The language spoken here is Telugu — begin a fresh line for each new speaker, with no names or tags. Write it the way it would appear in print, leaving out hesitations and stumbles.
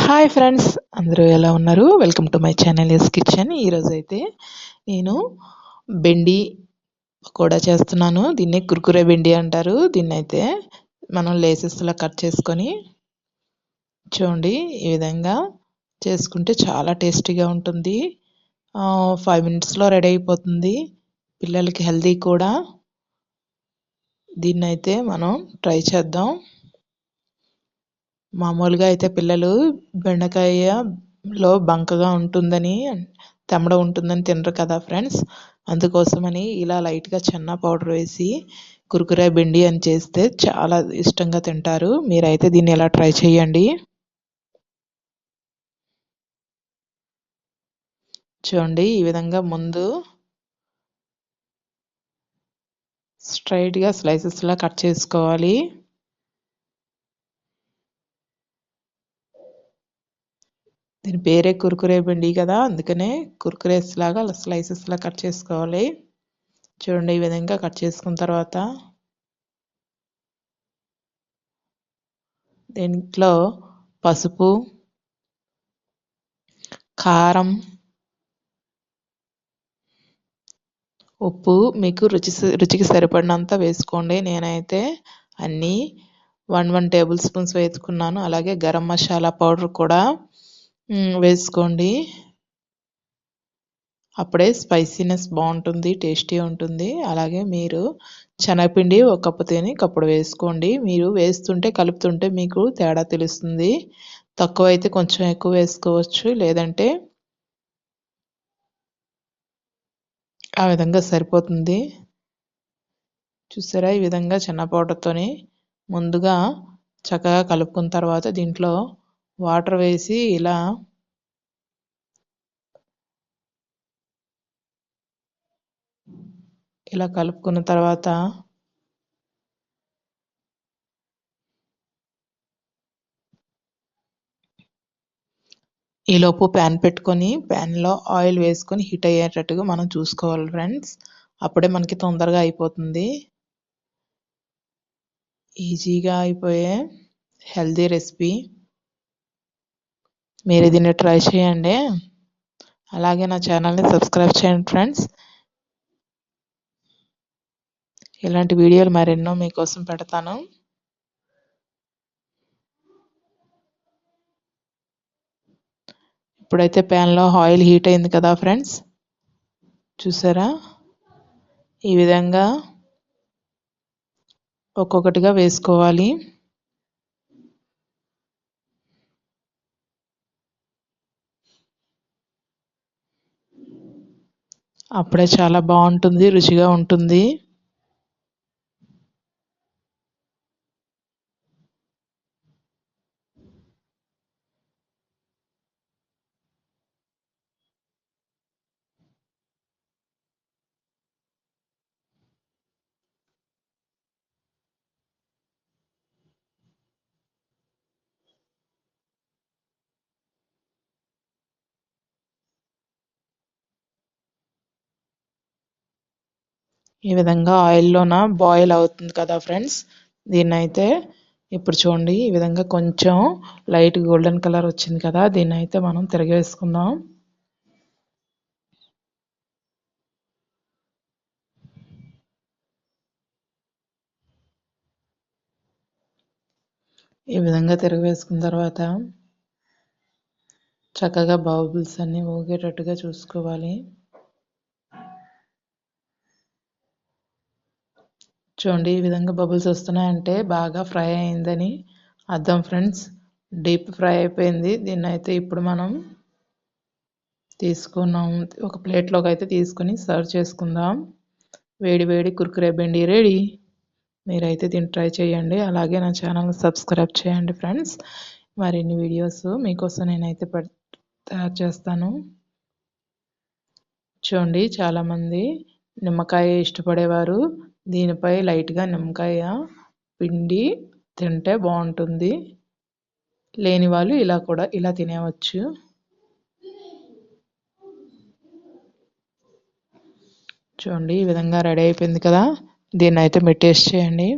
హాయ్ ఫ్రెండ్స్, అందరూ ఎలా ఉన్నారు? Welcome to my channel S kitchen. ఈరోజు అయితే నేను బెండి పకోడా చేస్తున్నాను. దీన్ని కుర్కురే బెండి అంటారు. దీన్ని అయితే మనం లేసెస్లా కట్ చేసుకొని చూడండి, ఈ విధంగా చేసుకుంటే చాలా టేస్టీగా ఉంటుంది. 5 మినిట్స్లో రెడీ అయిపోతుంది. పిల్లలకి హెల్దీ కూడా. దీన్నైతే మనం ట్రై చేద్దాం. మామూలుగా అయితే పిల్లలు బెండకాయలో బంకగా ఉంటుందని, తెమ్మడ ఉంటుందని తినరు కదా ఫ్రెండ్స్. అందుకోసమని ఇలా లైట్గా చెన్నా పౌడర్ వేసి కుర్కురే బెండి అని చేస్తే చాలా ఇష్టంగా తింటారు. మీరైతే దీన్ని ఇలా ట్రై చేయండి. చూడండి, ఈ విధంగా ముందు స్ట్రైట్గా స్లైసెస్లా కట్ చేసుకోవాలి. దీని పేరే కుర్కురే బెండి కదా, అందుకనే కుర్కురేస్ లాగా స్లైసెస్లా కట్ చేసుకోవాలి. చూడండి, ఈ విధంగా కట్ చేసుకున్న తర్వాత దీంట్లో పసుపు, కారం, ఉప్పు మీకు రుచికి సరిపడినంత వేసుకోండి. నేనైతే అన్నీ 1 టేబుల్ స్పూన్స్ వేసుకున్నాను. అలాగే గరం మసాలా పౌడర్ కూడా వేసుకోండి. అప్పుడే స్పైసీనెస్ బాగుంటుంది, టేస్టీ ఉంటుంది. అలాగే మీరు శనగపిండి 1 కప్పు తిని కప్పుడు వేసుకోండి. మీరు వేస్తుంటే కలుపుతుంటే మీకు తేడా తెలుస్తుంది. తక్కువైతే కొంచెం ఎక్కువ వేసుకోవచ్చు, లేదంటే ఆ విధంగా సరిపోతుంది. చూసారా, ఈ విధంగా చిన్న పౌడర్తోని ముందుగా చక్కగా కలుపుకున్న తర్వాత దీంట్లో వాటర్ వేసి ఇలా కలుపుకున్న తర్వాత ఈలోపు ప్యాన్ పెట్టుకొని ప్యాన్లో ఆయిల్ వేసుకొని హీట్ అయ్యేటట్టుగా మనం చూసుకోవాలి ఫ్రెండ్స్. అప్పుడే మనకి తొందరగా అయిపోతుంది. ఈజీగా అయిపోయే హెల్దీ రెసిపీ. మీరు దీన్ని ట్రై చేయండి. అలాగే నా ఛానల్ని సబ్స్క్రైబ్ చేయండి ఫ్రెండ్స్. ఇలాంటి వీడియోలు మరెన్నో మీకోసం పెడతాను. ఇప్పుడైతే ప్యాన్లో ఆయిల్ హీట్ అయింది కదా ఫ్రెండ్స్, చూసారా, ఈ విధంగా ఒక్కొక్కటిగా వేసుకోవాలి. అప్పుడే చాలా బాగుంటుంది, రుచిగా ఉంటుంది. ఈ విధంగా ఆయిల్లోన బాయిల్ అవుతుంది కదా ఫ్రెండ్స్. దీన్నైతే ఇప్పుడు చూడండి, ఈ విధంగా కొంచెం లైట్ గోల్డెన్ కలర్ వచ్చింది కదా, దీన్నైతే మనం తిరగేసుకుందాం. ఈ విధంగా తిరగవేసుకున్న తర్వాత చక్కగా బబుల్స్ అన్నీ ఊగేటట్టుగా చూసుకోవాలి. చూడండి, ఈ విధంగా బబుల్స్ వస్తున్నాయంటే బాగా ఫ్రై అయిందని అర్థం ఫ్రెండ్స్. డీప్ ఫ్రై అయిపోయింది. దీన్నైతే ఇప్పుడు మనం తీసుకున్నాం, ఒక ప్లేట్లోకి అయితే తీసుకొని సర్వ్ చేసుకుందాం. వేడి వేడి కుర్కురే బెండి రెడీ. మీరైతే దీన్ని ట్రై చేయండి. అలాగే నా ఛానల్ని సబ్స్క్రైబ్ చేయండి ఫ్రెండ్స్. మరిన్ని వీడియోస్ మీకోసం నేనైతే తయారు చేస్తాను. చూడండి, చాలామంది నిమ్మకాయ ఇష్టపడేవారు దీనిపై లైట్గా నిమ్మకాయ పిండి తింటే బాగుంటుంది. లేని వాళ్ళు ఇలా తినేవచ్చు. చూడండి, ఈ విధంగా రెడీ అయిపోయింది కదా, దీన్ని అయితే మీరు టేస్ట్ చేయండి.